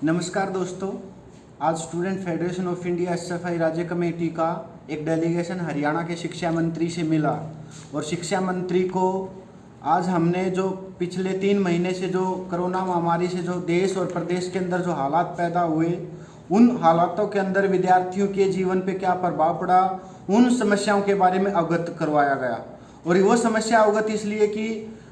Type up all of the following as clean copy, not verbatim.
नमस्कार दोस्तों। आज student federation of India SFI राज्य कमेटी का एक डेलीगेशन हरियाणा के शिक्षा मंत्री से मिला और शिक्षा मंत्री को आज हमने जो पिछले 3 महीने से जो कोरोना महामारी से जो देश और प्रदेश के अंदर जो हालात पैदा हुए, उन हालातों के अंदर विद्यार्थियों के जीवन पे क्या प्रभाव पड़ा, उन समस्याओं के बारे में अवगत करवाया गया। और वो समस्या अवगत इसलिए कि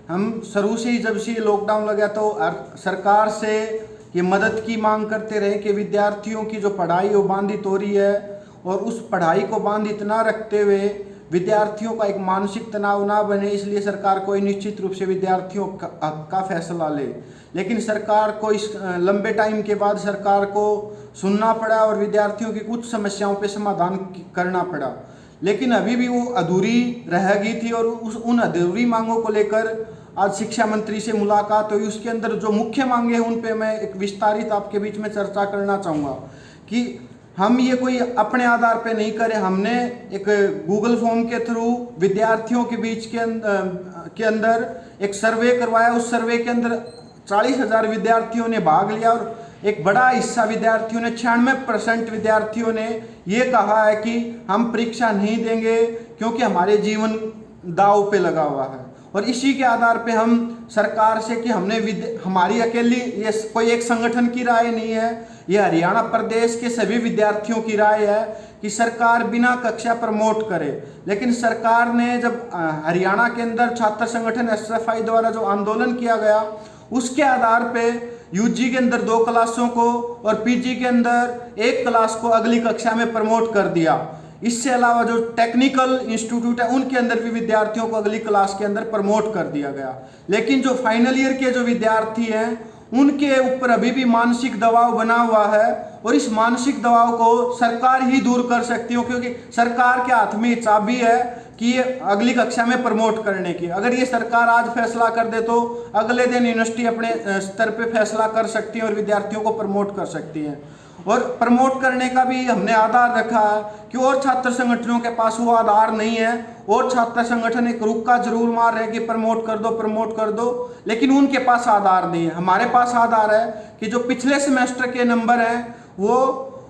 हम शुरू से ही जब से लॉकडाउन लगा तो सरकार से ये मदद की मांग करते रहे कि विद्यार्थियों की जो पढ़ाई वो बाधित हो रही है और उस पढ़ाई को बाधित ना रखते हुए विद्यार्थियों का एक मानसिक तनाव ना बने, इसलिए सरकार कोई निश्चित रूप से विद्यार्थियों का फैसला ले। लेकिन सरकार को इस लंबे टाइम के बाद सरकार को सुनना पड़ा और विद्यार्थियों की कुछ समस्याओं पे समाधान करना पड़ा, लेकिन अभी भी वो अधूरी रह गई थी। और उन अधूरी मांगों को लेकर आज शिक्षा मंत्री से मुलाकात हुई। उसके अंदर जो मुख्य मांगे हैं उन पे मैं एक विस्तारित आपके बीच में चर्चा करना चाहूँगा कि हम ये कोई अपने आधार पे नहीं करें। हमने एक गूगल फॉर्म के थ्रू विद्यार्थियों के बीच के अंदर एक सर्वे करवाया। उस सर्वे के अंदर 40,000 विद्यार्थियों ने भाग लिया और एक बड़ा हिस्सा विद्यार्थियों ने 96% विद्यार्थियों ने ये कहा है कि हम परीक्षा नहीं देंगे क्योंकि हमारे जीवन दांव पे लगा हुआ है। और इसी के आधार पे हम सरकार से कि हमारी अकेली ये कोई एक संगठन की राय नहीं है, ये हरियाणा प्रदेश के सभी विद्यार्थियों की राय है कि सरकार बिना कक्षा प्रमोट करे। लेकिन सरकार ने जब हरियाणा के अंदर छात्र संगठन SFI द्वारा जो आंदोलन किया गया, उसके आधार पे UG के अंदर 2 क्लासों को और PG के अंदर 1 क्लास को अगली कक्षा में प्रमोट कर दिया। इससे अलावा जो टेक्निकल इंस्टीट्यूट है उनके अंदर भी विद्यार्थियों को अगली क्लास के अंदर प्रमोट कर दिया गया। लेकिन जो फाइनल ईयर के जो विद्यार्थी हैं उनके ऊपर अभी भी मानसिक दबाव बना हुआ है और इस मानसिक दबाव को सरकार ही दूर कर सकती है, क्योंकि सरकार के हाथ में चाबी है कि ये अगली कक्षा में प्रमोट करने की। अगर ये सरकार आज फैसला कर दे तो अगले दिन यूनिवर्सिटी अपने स्तर पे फैसला कर सकती है और विद्यार्थियों को प्रमोट कर सकती है। और प्रमोट करने का भी हमने आधार रखा है कि और छात्र संगठनों के पास वो आधार नहीं है। और छात्र संगठन एक रुक्का जरूर मार रहे हैं कि प्रमोट कर दो, लेकिन उनके पास आधार नहीं है। हमारे पास आधार है कि जो पिछले सेमेस्टर के नंबर हैं वो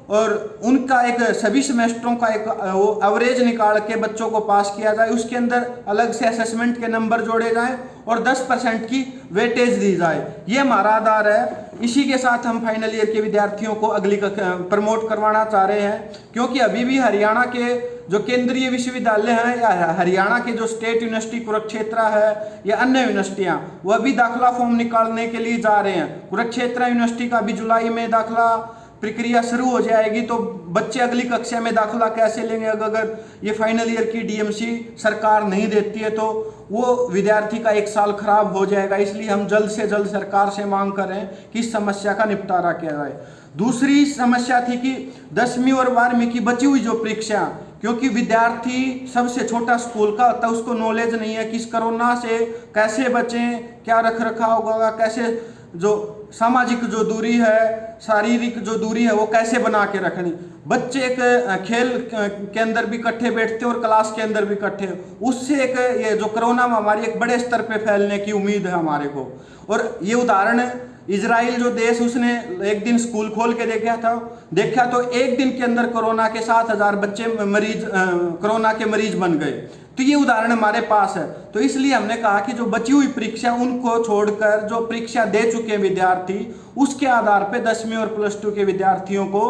और उनका एक सभी सेमेस्टरों का एक वो एवरेज निकाल के बच्चों को पास किया जाए, उसके अंदर अलग से असेसमेंट के नंबर जोड़े जाएं और 10% की वेटेज दी जाए। ये हमारा आधार है। इसी के साथ हम फाइनल ईयर के विद्यार्थियों को अगली प्रमोट करवाना चाह रहे हैं, क्योंकि अभी भी हरियाणा के जो केंद्रीय विश्वविद्यालय हैं या हरियाणा के जो स्टेट यूनिवर्सिटी कुरुक्षेत्र है या अन्य यूनिवर्सिटियाँ, वह भी दाखिला फॉर्म निकालने के लिए जा रहे हैं। कुरुक्षेत्र यूनिवर्सिटी का अभी जुलाई में दाखिला प्रक्रिया शुरू हो जाएगी, तो बच्चे अगली कक्षा में दाखिला कैसे लेंगे अगर ये फाइनल ईयर की DMC सरकार नहीं देती है, तो वो विद्यार्थी का 1 साल खराब हो जाएगा। इसलिए हम जल्द से जल्द सरकार से मांग कर रहे हैं कि इस समस्या का निपटारा किया जाए। दूसरी समस्या थी कि 10वीं और 12वीं की बची हुई जो परीक्षा, क्योंकि विद्यार्थी सबसे छोटा स्कूल का होता है, उसको नॉलेज नहीं है कि इस कोरोना से कैसे बचें, क्या रख रखाव होगा, कैसे जो सामाजिक जो दूरी है, शारीरिक जो दूरी है वो कैसे बना के रखनी। बच्चे एक खेल के अंदर भी इकट्ठे बैठते और क्लास के अंदर भी इकट्ठे, उससे एक ये जो कोरोना महामारी एक बड़े स्तर पे फैलने की उम्मीद है हमारे को। और ये उदाहरण है इजराइल जो देश, उसने एक दिन स्कूल खोल के देखा तो एक दिन के अंदर कोरोना के 7,000 बच्चे कोरोना के मरीज बन गए। तो ये उदाहरण हमारे पास है। तो इसलिए हमने कहा कि जो बची हुई परीक्षा उनको छोड़कर जो परीक्षा दे चुके हैं विद्यार्थी, उसके आधार पे 10वीं और +2 के विद्यार्थियों को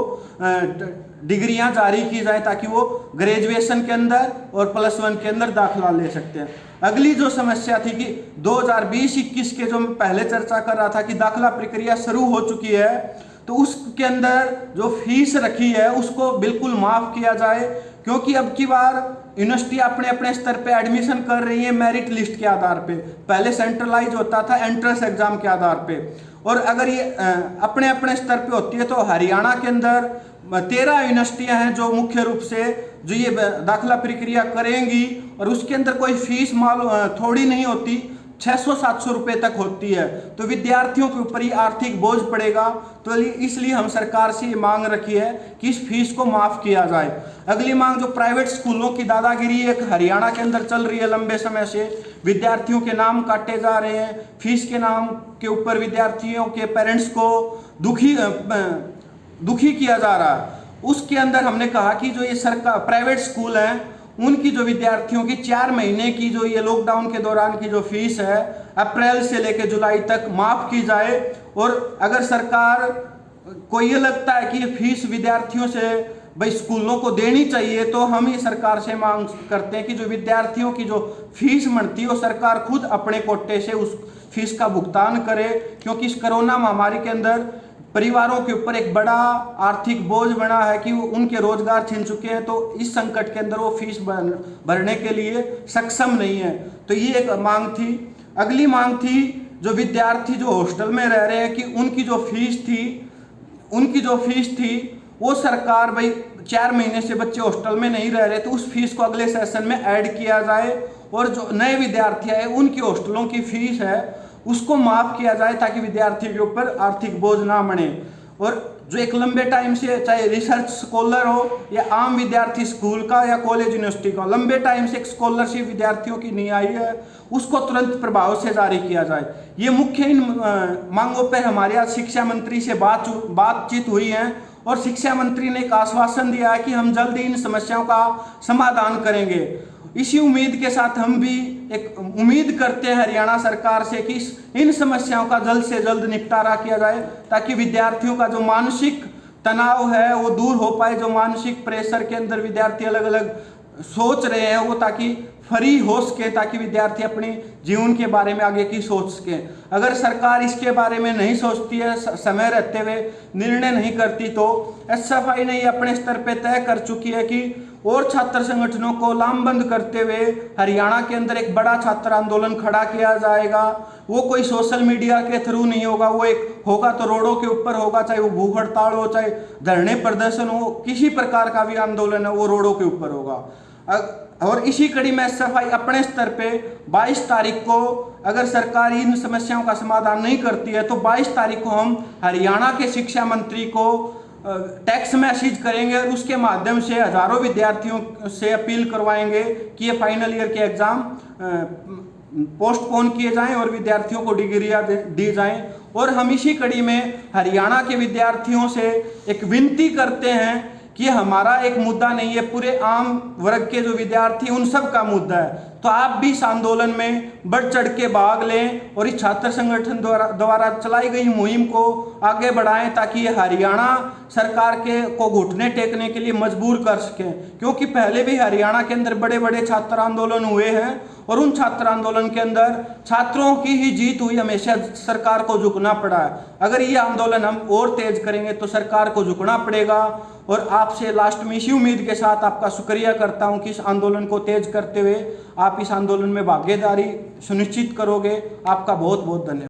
डिग्रियां जारी की जाए ताकि वो ग्रेजुएशन के अंदर और +1 के अंदर दाखिला ले सकते हैं। अगली जो समस्या थी कि 2020-21 के जो मैं पहले चर्चा कर रहा था कि दाखिला प्रक्रिया शुरू हो चुकी है, तो उसके अंदर जो फीस रखी है उसको बिल्कुल माफ़ किया जाए, क्योंकि अब की बार यूनिवर्सिटी अपने अपने स्तर पे एडमिशन कर रही है मेरिट लिस्ट के आधार पे। पहले सेंट्रलाइज होता था एंट्रेंस एग्जाम के आधार पे, और अगर ये अपने अपने स्तर पे होती है तो हरियाणा के अंदर 13 यूनिवर्सिटियां हैं जो मुख्य रूप से जो ये दाखिला प्रक्रिया करेंगी, और उसके अंदर कोई फीस थोड़ी नहीं होती, 600-700 रुपये तक होती है। तो विद्यार्थियों के ऊपर ही आर्थिक बोझ पड़ेगा। तो इसलिए हम सरकार से ये मांग रखी है कि इस फीस को माफ़ किया जाए। अगली मांग जो प्राइवेट स्कूलों की दादागिरी एक हरियाणा के अंदर चल रही है लंबे समय से, विद्यार्थियों के नाम काटे जा रहे हैं, फीस के नाम के ऊपर विद्यार्थियों के पेरेंट्स को दुखी किया जा रहा है। उसके अंदर हमने कहा कि जो ये सरकार प्राइवेट स्कूल हैं उनकी जो विद्यार्थियों की 4 महीने की जो ये लॉकडाउन के दौरान की जो फीस है अप्रैल से लेकर जुलाई तक माफ़ की जाए। और अगर सरकार को ये लगता है कि ये फीस विद्यार्थियों से भाई स्कूलों को देनी चाहिए, तो हम ये सरकार से मांग करते हैं कि जो विद्यार्थियों की जो फीस बनती है वो सरकार खुद अपने कोटे से उस फीस का भुगतान करे, क्योंकि इस कोरोना महामारी के अंदर परिवारों के ऊपर एक बड़ा आर्थिक बोझ बना है कि वो उनके रोजगार छिन चुके हैं, तो इस संकट के अंदर वो फीस भरने के लिए सक्षम नहीं है। तो ये एक मांग थी। अगली मांग थी जो विद्यार्थी जो हॉस्टल में रह रहे हैं कि उनकी जो फीस थी वो सरकार भाई 4 महीने से बच्चे हॉस्टल में नहीं रह रहे, तो उस फीस को अगले सेशन में ऐड किया जाए और जो नए विद्यार्थी आए उनकी हॉस्टलों की फीस है उसको माफ़ किया जाए, ताकि विद्यार्थी के ऊपर आर्थिक बोझ ना बने। और जो एक लंबे टाइम से चाहे रिसर्च स्कॉलर हो या आम विद्यार्थी स्कूल का या कॉलेज यूनिवर्सिटी का, लंबे टाइम से एक स्कॉलरशिप विद्यार्थियों की नहीं आई है, उसको तुरंत प्रभाव से जारी किया जाए। ये मुख्य इन मांगों पर हमारे आज शिक्षा मंत्री से बातचीत हुई है और शिक्षा मंत्री ने एक आश्वासन दिया है कि हम जल्द ही इन समस्याओं का समाधान करेंगे। इसी उम्मीद के साथ हम भी एक उम्मीद करते हैं हरियाणा सरकार से कि इन समस्याओं का जल्द से जल्द निपटारा किया जाए, ताकि विद्यार्थियों का जो मानसिक तनाव है वो दूर हो पाए। जो मानसिक प्रेशर के अंदर विद्यार्थी अलग अलग सोच रहे हैं वो ताकि फ्री हो सके, ताकि विद्यार्थी अपने जीवन के बारे में आगे की सोच सके। अगर सरकार इसके बारे में नहीं सोचती है, समय रहते हुए निर्णय नहीं करती, तो एसएफआई ने ये अपने स्तर पे तय कर चुकी है कि और छात्र संगठनों को लामबंद करते हुए हरियाणा के अंदर एक बड़ा छात्र आंदोलन खड़ा किया जाएगा। वो कोई सोशल मीडिया के थ्रू नहीं होगा, वो एक होगा तो रोडों के ऊपर होगा, चाहे वो भूख हड़ताल हो, चाहे धरने प्रदर्शन हो, किसी प्रकार का भी आंदोलन है वो रोडों के ऊपर होगा। और इसी कड़ी में एसएफआई अपने स्तर पे 22 तारीख को, अगर सरकार इन समस्याओं का समाधान नहीं करती है, तो 22 तारीख को हम हरियाणा के शिक्षा मंत्री को टेक्स्ट मैसेज करेंगे और उसके माध्यम से हजारों विद्यार्थियों से अपील करवाएंगे कि ये फाइनल ईयर के एग्ज़ाम पोस्टपोन किए जाएं और विद्यार्थियों को डिग्रियां दी जाएं। और हम इसी कड़ी में हरियाणा के विद्यार्थियों से एक विनती करते हैं कि हमारा एक मुद्दा नहीं है, पूरे आम वर्ग के जो विद्यार्थी उन सब का मुद्दा है। तो आप भी इस आंदोलन में बढ़ चढ़ के भाग लें और इस छात्र संगठन द्वारा चलाई गई मुहिम को आगे बढ़ाएं, ताकि ये हरियाणा सरकार को घुटने टेकने के लिए मजबूर कर सकें। क्योंकि पहले भी हरियाणा के अंदर बड़े बड़े छात्र आंदोलन हुए हैं और उन छात्र आंदोलन के अंदर छात्रों की ही जीत हुई, हमेशा सरकार को झुकना पड़ा है। अगर ये आंदोलन हम और तेज करेंगे तो सरकार को झुकना पड़ेगा। और आपसे लास्ट में इसी उम्मीद के साथ आपका शुक्रिया करता हूं कि इस आंदोलन को तेज करते हुए आप इस आंदोलन में भागीदारी सुनिश्चित करोगे। आपका बहुत बहुत धन्यवाद।